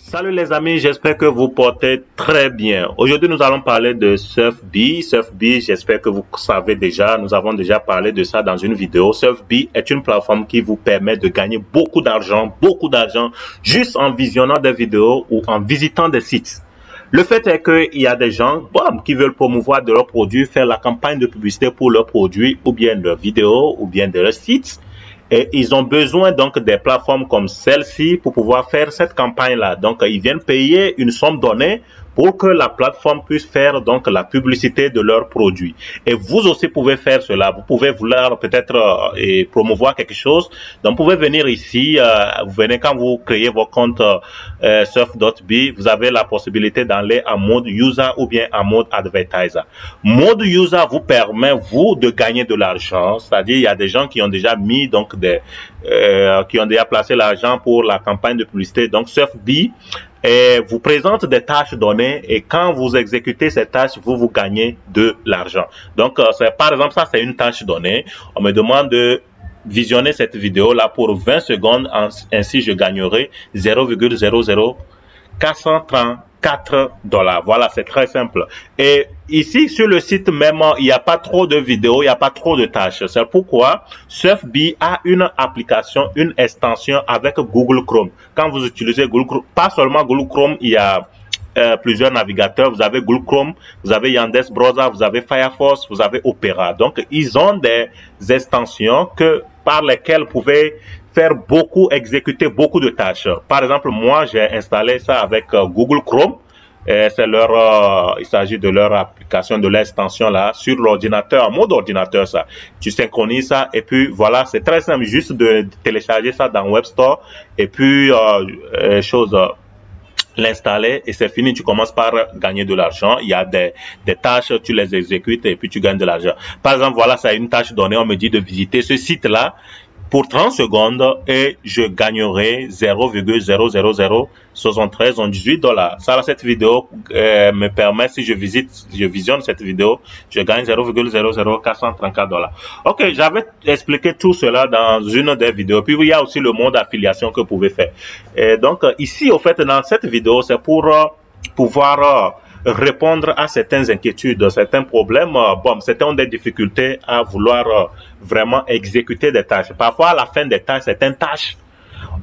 Salut les amis, j'espère que vous portez très bien. Aujourd'hui, nous allons parler de SurfBee. SurfBee, j'espère que vous savez déjà, nous avons déjà parlé de ça dans une vidéo. SurfBee est une plateforme qui vous permet de gagner beaucoup d'argent juste en visionnant des vidéos ou en visitant des sites. Le fait est qu'il y a des gens qui veulent promouvoir de leurs produits, faire la campagne de publicité pour leurs produits ou bien leurs vidéos ou bien de leurs sites. Et ils ont besoin donc des plateformes comme celle-ci pour pouvoir faire cette campagne-là. Donc, ils viennent payer une somme donnée pour que la plateforme puisse faire donc la publicité de leurs produits. Et vous aussi pouvez faire cela. Vous pouvez vouloir peut-être promouvoir quelque chose. Donc, vous pouvez venir ici. Vous venez quand vous créez vos comptes Surf.bee, vous avez la possibilité d'aller en mode user ou bien en mode advertiser. Mode user vous permet vous de gagner de l'argent. C'est-à-dire, il y a des gens qui ont déjà mis donc qui ont déjà placé l'argent pour la campagne de publicité. Donc, SurfBee vous présente des tâches données et quand vous exécutez ces tâches, vous gagnez de l'argent. Donc, par exemple, ça, c'est une tâche donnée. On me demande de visionner cette vidéo là pour 20 secondes. Ainsi, je gagnerai 0,00434 $. Voilà, c'est très simple. Et ici, sur le site même, il n'y a pas trop de vidéos, il n'y a pas trop de tâches. C'est pourquoi SurfBee a une application, une extension avec Google Chrome. Quand vous utilisez Google Chrome, pas seulement Google Chrome, il y a plusieurs navigateurs. Vous avez Google Chrome, vous avez Yandex Browser, vous avez Firefox, vous avez Opera. Donc, ils ont des extensions par lesquelles vous pouvez faire exécuter beaucoup de tâches. Par exemple, moi, j'ai installé ça avec Google Chrome. Il s'agit de leur application, de l'extension là, sur l'ordinateur, en mode ordinateur ça. Tu synchronises ça et puis voilà, c'est très simple, juste de télécharger ça dans Web Store et puis l'installer et c'est fini, tu commences par gagner de l'argent. Il y a des tâches, tu les exécutes et puis tu gagnes de l'argent. Par exemple, voilà, ça a une tâche donnée, on me dit de visiter ce site-là pour 30 secondes et je gagnerai 0,0007318 $. Ça, cette vidéo me permet, si je visionne cette vidéo, je gagne 0,00434 $. Ok, j'avais expliqué tout cela dans une des vidéos. Puis il y a aussi le mode d'affiliation que vous pouvez faire. Et donc ici, au fait, dans cette vidéo, c'est pour pouvoir répondre à certaines inquiétudes, certains problèmes. Certains ont des difficultés à vouloir vraiment exécuter des tâches. Parfois, à la fin des tâches, certaines tâches,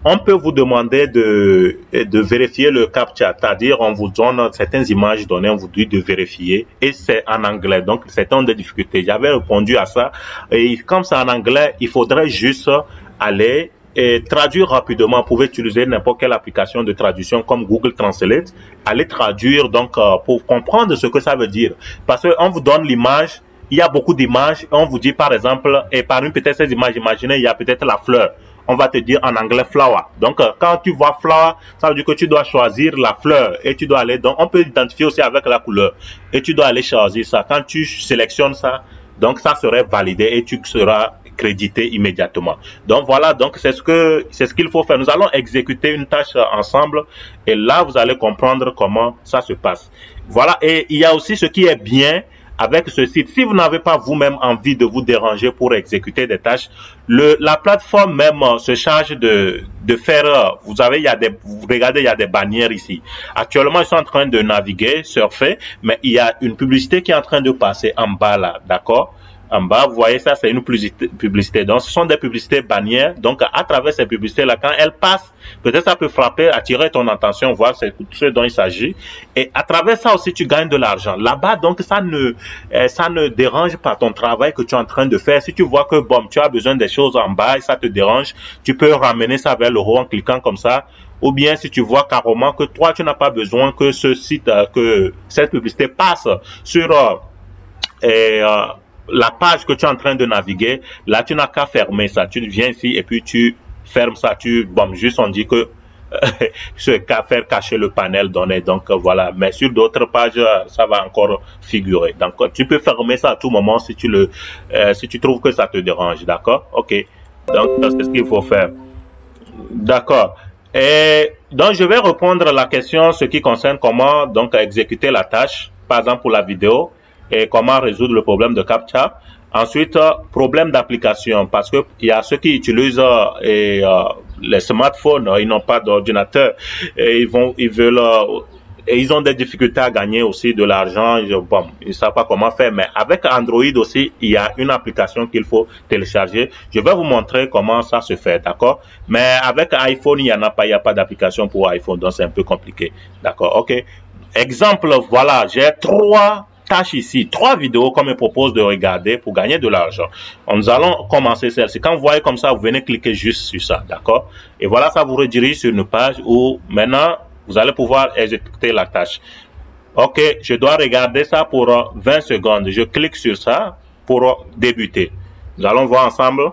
on peut vous demander de vérifier le CAPTCHA, c'est-à-dire on vous donne certaines images données, on vous dit de vérifier et c'est en anglais, donc certains ont des difficultés. J'avais répondu à ça et comme c'est en anglais, il faudrait juste aller et traduire rapidement. Vous pouvez utiliser n'importe quelle application de traduction comme Google Translate. Allez traduire donc pour comprendre ce que ça veut dire. Parce qu'on vous donne l'image, il y a beaucoup d'images. On vous dit par exemple, et parmi peut-être ces images, imaginez, il y a peut-être la fleur. On va te dire en anglais flower. Donc quand tu vois flower, ça veut dire que tu dois choisir la fleur et tu dois aller. Donc on peut identifier aussi avec la couleur et tu dois aller choisir ça. Quand tu sélectionnes ça, donc ça serait validé et tu seras crédité immédiatement. Donc voilà, donc c'est ce qu'il faut faire. Nous allons exécuter une tâche ensemble et là vous allez comprendre comment ça se passe. Voilà, et il y a aussi ce qui est bien avec ce site. Si vous n'avez pas vous-même envie de vous déranger pour exécuter des tâches, la plateforme même se charge de faire, vous regardez, il y a des bannières ici. Actuellement, ils sont en train de naviguer, surfer, mais il y a une publicité qui est en train de passer en bas là, d'accord? En bas, vous voyez ça, c'est une publicité. Donc, ce sont des publicités bannières. Donc, à travers ces publicités-là, quand elles passent, peut-être ça peut frapper, attirer ton attention, voir ce dont il s'agit. Et à travers ça aussi, tu gagnes de l'argent. Là-bas, donc, ça ne dérange pas ton travail que tu es en train de faire. Si tu vois que, tu as besoin des choses en bas et ça te dérange, tu peux ramener ça vers le haut en cliquant comme ça. Ou bien si tu vois carrément que toi, tu n'as pas besoin que ce site, que cette publicité passe sur la page que tu es en train de naviguer, là tu n'as qu'à fermer ça. Tu viens ici et puis tu fermes ça. Juste on dit que c'est qu'à faire cacher le panel donné. Donc voilà. Mais sur d'autres pages, ça va encore figurer. Donc tu peux fermer ça à tout moment si tu trouves que ça te dérange. D'accord? Ok. Donc c'est ce qu'il faut faire. D'accord. Et donc, je vais répondre à la question ce qui concerne comment donc exécuter la tâche, par exemple pour la vidéo, et comment résoudre le problème de CAPTCHA. Ensuite, problème d'application, parce que il y a ceux qui utilisent les smartphones, ils n'ont pas d'ordinateur, et ils veulent et ils ont des difficultés à gagner aussi de l'argent. Bon, ils ne savent pas comment faire, mais avec Android aussi, il y a une application qu'il faut télécharger. Je vais vous montrer comment ça se fait, d'accord? Mais avec iPhone, il n'y a pas d'application pour iPhone, donc c'est un peu compliqué, d'accord? Ok. Exemple, voilà, j'ai 3 tâches ici, 3 vidéos qu'on me propose de regarder pour gagner de l'argent. Nous allons commencer celle-ci. Quand vous voyez comme ça, vous venez cliquer juste sur ça, d'accord? Et voilà, ça vous redirige sur une page où maintenant, vous allez pouvoir exécuter la tâche. Ok, je dois regarder ça pour 20 secondes. Je clique sur ça pour débuter. Nous allons voir ensemble.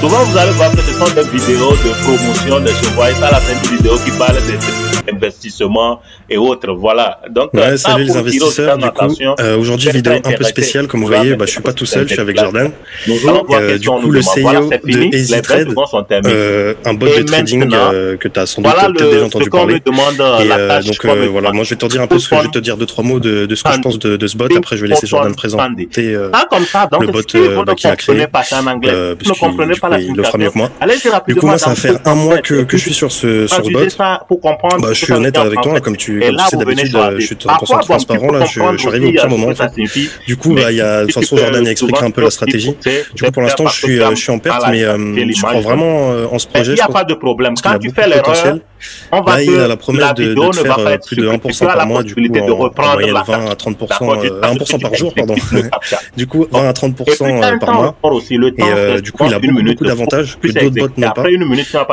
Souvent, vous allez voir que ce sont des vidéos de promotion de chez vous. Ça, là, c'est une vidéo qui parle d'investissement et autres. Voilà. Donc, ouais, salut les investisseurs. Du coup, aujourd'hui, vidéo un peu spéciale. Comme vous voyez, je suis pas tout seul, je suis avec Jordan. Du coup, le CEO de EasyTrade, un bot de trading que tu as sans doute peut-être déjà entendu parler. Et donc, voilà, moi, je vais te dire un peu je vais te dire 2-3 mots de ce que je pense de ce bot. Après, je vais laisser Jordan présenter le bot qu'il a créé. Il le fera mieux que moi. Du coup, moi, ça va faire un mois que je suis sur ce bot. Je suis honnête avec toi, comme tu sais d'habitude, je suis 100% transparent. Là, je suis arrivé au pire moment. En fait. Du coup, de toute façon, Jordan a expliqué un peu la stratégie. Du coup, pour l'instant, je suis en perte, mais je crois vraiment en ce projet. Je pense qu'il a beaucoup de potentiel. Là, il a la promesse de faire plus de 1% par mois, du coup, en moyenne 20 à 30%, 1% par jour, pardon. Du coup, 20 à 30% par mois. Et du coup, il a beaucoup d'avantages que d'autres bots n'ont pas.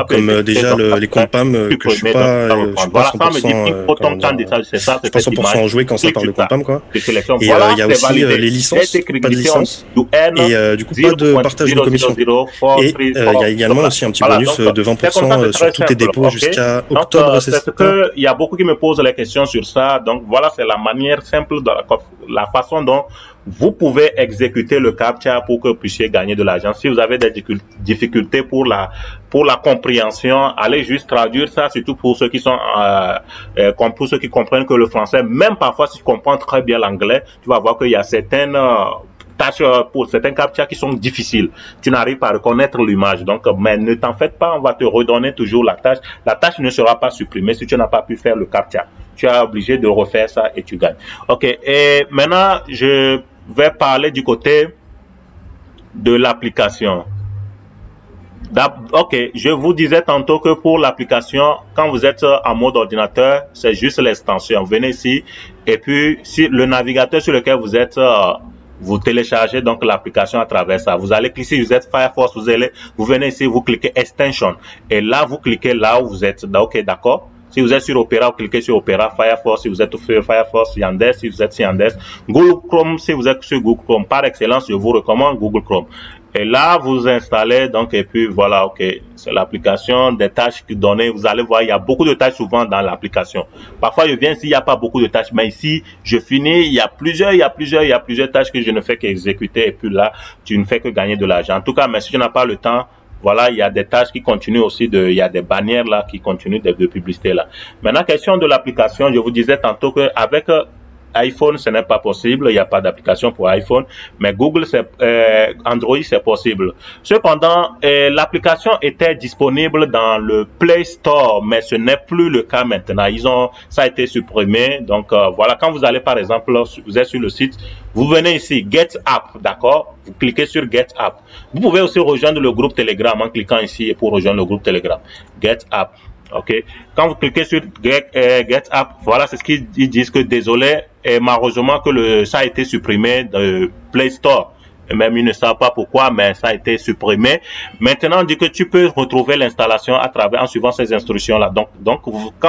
Comme déjà les comptes PAM, que je suis pas 100%, je suis pas 100% enjoué quand ça parle de compte PAM, quoi. Et il y a aussi les licences, pas de licence. Et du coup, pas de partage de commission. Et il y a également aussi un petit bonus de 20% sur tous tes dépôts jusqu'à octobre, c'est ça. Il y a beaucoup qui me posent les questions sur ça. Donc voilà, c'est la manière simple, de la façon dont vous pouvez exécuter le CAPTCHA pour que vous puissiez gagner de l'argent. Si vous avez des difficultés pour la compréhension, allez juste traduire ça, surtout pour ceux qui sont pour ceux qui comprennent que le français. Même parfois, si tu comprends très bien l'anglais, tu vas voir qu'il y a certaines tâches pour certains CAPTCHA qui sont difficiles. Tu n'arrives pas à reconnaître l'image. Donc, mais ne t'en faites pas, on va te redonner toujours la tâche. La tâche ne sera pas supprimée si tu n'as pas pu faire le CAPTCHA. Tu es obligé de refaire ça et tu gagnes. Ok. Et maintenant, je vais parler du côté de l'application. Ok, je vous disais tantôt que pour l'application, quand vous êtes en mode ordinateur, c'est juste l'extension. Venez ici et puis si le navigateur sur lequel vous êtes, vous téléchargez donc l'application à travers ça. Vous allez cliquer, si vous êtes Firefox, vous venez ici, vous cliquez Extension et là vous cliquez là où vous êtes. Ok, d'accord. Si vous êtes sur Opera, vous cliquez sur Opera, Firefox, si vous êtes sur Firefox, Yandex, si vous êtes sur Yandex, Google Chrome, si vous êtes sur Google Chrome. Par excellence, je vous recommande Google Chrome. Et là, vous installez, donc, et puis voilà, ok, c'est l'application, des tâches qui donnent, vous allez voir, il y a beaucoup de tâches souvent dans l'application. Parfois, je viens ici, il n'y a pas beaucoup de tâches, mais ici, je finis, il y a plusieurs tâches que je ne fais qu'exécuter, et puis là, tu ne fais que gagner de l'argent. En tout cas, mais si tu n'as pas le temps, voilà, il y a des tâches qui continuent aussi il y a des bannières là qui continuent de publicité là. Maintenant, question de l'application, je vous disais tantôt que avec iPhone, ce n'est pas possible, il n'y a pas d'application pour iPhone, mais Google, Android, c'est possible. Cependant, l'application était disponible dans le Play Store, mais ce n'est plus le cas maintenant. Ça a été supprimé. Donc, voilà, quand vous allez, par exemple, vous êtes sur le site, vous venez ici, Get App, d'accord? Vous cliquez sur Get App. Vous pouvez aussi rejoindre le groupe Telegram en cliquant ici pour rejoindre le groupe Telegram. Get App. Ok. Quand vous cliquez sur Get App, voilà, c'est ce qu'ils disent que désolé, et malheureusement que ça a été supprimé de Play Store. Et même ils ne savent pas pourquoi, mais ça a été supprimé. Maintenant, on dit que tu peux retrouver l'installation en suivant ces instructions là. Donc,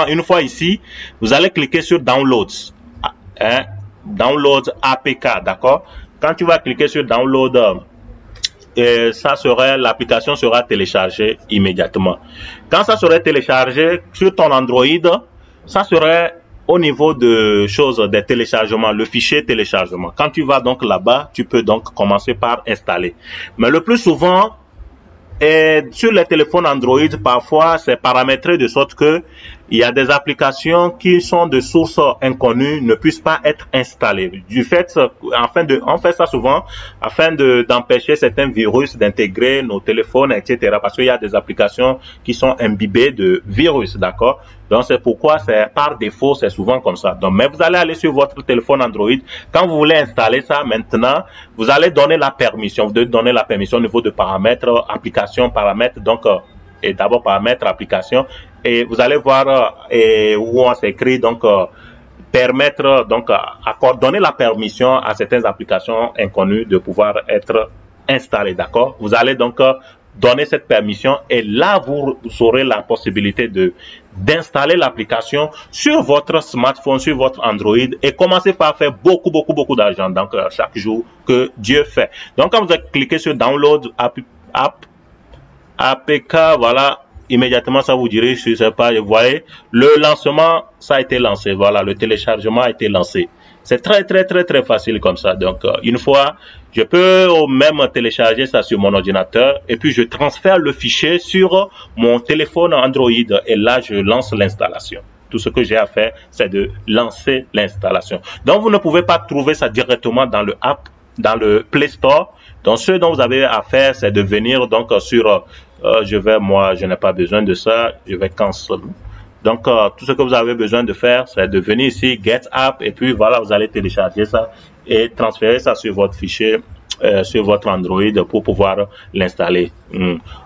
une fois ici, vous allez cliquer sur Downloads. Download APK, d'accord? Quand tu vas cliquer sur Download, l'application sera téléchargée immédiatement. Quand ça serait téléchargé sur ton Android, ça serait au niveau de choses des téléchargements, le fichier téléchargement. Quand tu vas donc là-bas, tu peux donc commencer par installer. Mais le plus souvent, sur les téléphones Android, parfois c'est paramétré de sorte que il y a des applications qui sont de sources inconnues ne puissent pas être installées. Du fait, on fait ça souvent afin d'empêcher certains virus d'intégrer nos téléphones, etc. Parce qu'il y a des applications qui sont imbibées de virus, d'accord? Donc c'est pourquoi c'est par défaut, c'est souvent comme ça. Donc, mais vous allez aller sur votre téléphone Android. Quand vous voulez installer ça maintenant, vous allez donner la permission. Vous devez donner la permission au niveau de paramètres, application, paramètres, donc et d'abord paramètres, application. Et vous allez voir où on s'écrit donc permettre donc donner la permission à certaines applications inconnues de pouvoir être installées, d'accord? Vous allez donc donner cette permission et là vous aurez la possibilité d'installer l'application sur votre smartphone, sur votre Android et commencer par faire beaucoup d'argent donc chaque jour que Dieu fait. Donc quand vous cliquez sur download APK, voilà, immédiatement ça vous dirige sur cette page. Vous voyez, le lancement, ça a été lancé. Voilà, le téléchargement a été lancé. C'est très facile comme ça. Donc, une fois, je peux même télécharger ça sur mon ordinateur et puis je transfère le fichier sur mon téléphone Android et là, je lance l'installation. Tout ce que j'ai à faire, c'est de lancer l'installation. Donc, vous ne pouvez pas trouver ça directement dans le Play Store. Donc, ce dont vous avez à faire, c'est de venir donc sur je n'ai pas besoin de ça, je vais cancel. Donc, tout ce que vous avez besoin de faire, c'est de venir ici, Get App, et puis voilà, vous allez télécharger ça et transférer ça sur votre fichier, sur votre Android pour pouvoir l'installer.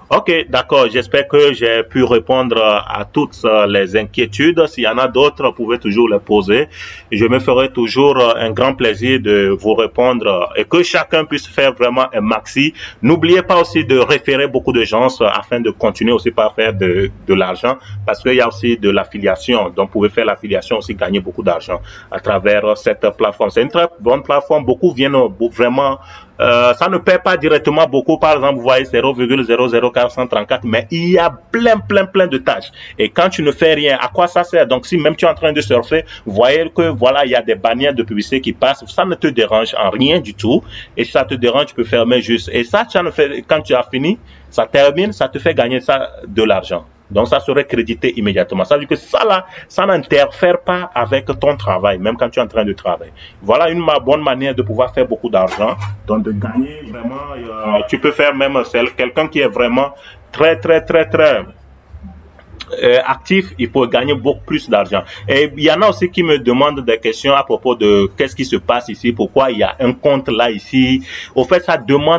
Ok, d'accord, j'espère que j'ai pu répondre à toutes les inquiétudes. S'il y en a d'autres, vous pouvez toujours les poser. Je me ferai toujours un grand plaisir de vous répondre et que chacun puisse faire vraiment un maxi. N'oubliez pas aussi de référer beaucoup de gens afin de continuer aussi par faire de l'argent parce qu'il y a aussi de l'affiliation. Donc, vous pouvez faire l'affiliation aussi, gagner beaucoup d'argent à travers cette plateforme. C'est une très bonne plateforme. Beaucoup viennent vraiment... ça ne paie pas directement beaucoup. Par exemple, vous voyez, 0,00434, mais il y a plein de tâches. Et quand tu ne fais rien, à quoi ça sert? Donc, si même tu es en train de surfer, vous voyez que voilà, il y a des bannières de publicité qui passent. Ça ne te dérange en rien du tout. Et si ça te dérange, tu peux fermer juste. Et ça, quand tu as fini, ça termine, ça te fait gagner ça de l'argent. Donc, ça serait crédité immédiatement. Ça veut dire que ça, là, ça n'interfère pas avec ton travail, même quand tu es en train de travailler. Voilà une bonne manière de pouvoir faire beaucoup d'argent. Donc, de gagner vraiment, tu peux faire même quelqu'un qui est vraiment très actif, il peut gagner beaucoup plus d'argent. Et il y en a aussi qui me demandent des questions à propos de qu'est-ce qui se passe ici, pourquoi il y a un compte là, ici. Au fait, ça dépend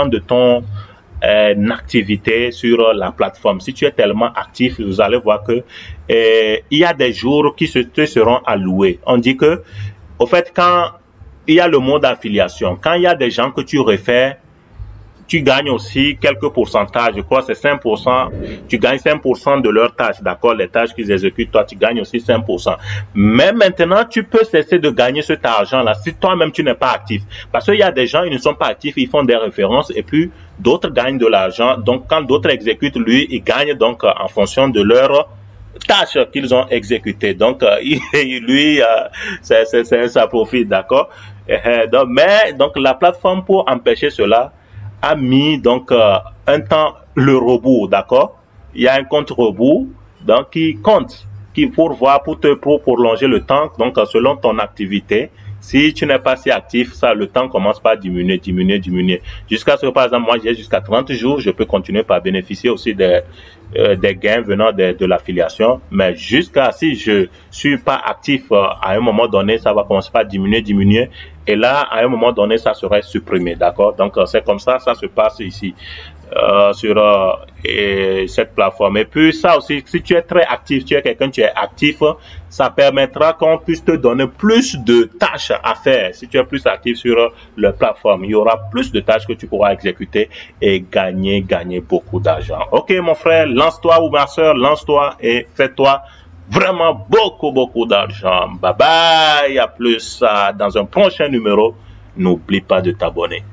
de ton... activité sur la plateforme. Si tu es tellement actif, vous allez voir que il y a des jours qui te seront alloués. On dit que, au fait, quand il y a le mode d'affiliation, quand il y a des gens que tu réfères, tu gagnes aussi quelques pourcentages. Je crois que c'est 5%. Tu gagnes 5% de leurs tâches, d'accord? Les tâches qu'ils exécutent, toi, tu gagnes aussi 5%. Mais maintenant, tu peux cesser de gagner cet argent-là si toi-même, tu n'es pas actif. Parce qu'il y a des gens, ils ne sont pas actifs, ils font des références et puis d'autres gagnent de l'argent. Donc, quand d'autres exécutent, lui, il gagne donc en fonction de leur tâches qu'ils ont exécutées. Donc, lui, ça profite, d'accord? Donc, la plateforme pour empêcher cela, a mis donc un temps le rebours, d'accord? Il y a un compte rebours donc qui compte, pour prolonger le temps, donc selon ton activité. Si tu n'es pas si actif, ça, le temps commence par diminuer. Jusqu'à ce que, par exemple, moi, j'ai jusqu'à 30 jours, je peux continuer par bénéficier aussi des gains venant de l'affiliation. Mais jusqu'à, si je suis pas actif, à un moment donné, ça va commencer par diminuer. Et là, à un moment donné, ça serait supprimé, d'accord? Donc, c'est comme ça se passe ici. Sur cette plateforme. Et puis ça aussi, si tu es très actif, tu es quelqu'un qui est actif, ça permettra qu'on puisse te donner plus de tâches à faire. Si tu es plus actif sur la plateforme, il y aura plus de tâches que tu pourras exécuter et gagner beaucoup d'argent. Ok mon frère, lance-toi, ou ma soeur, lance-toi et fais-toi vraiment beaucoup d'argent. Bye bye, à plus dans un prochain numéro. N'oublie pas de t'abonner.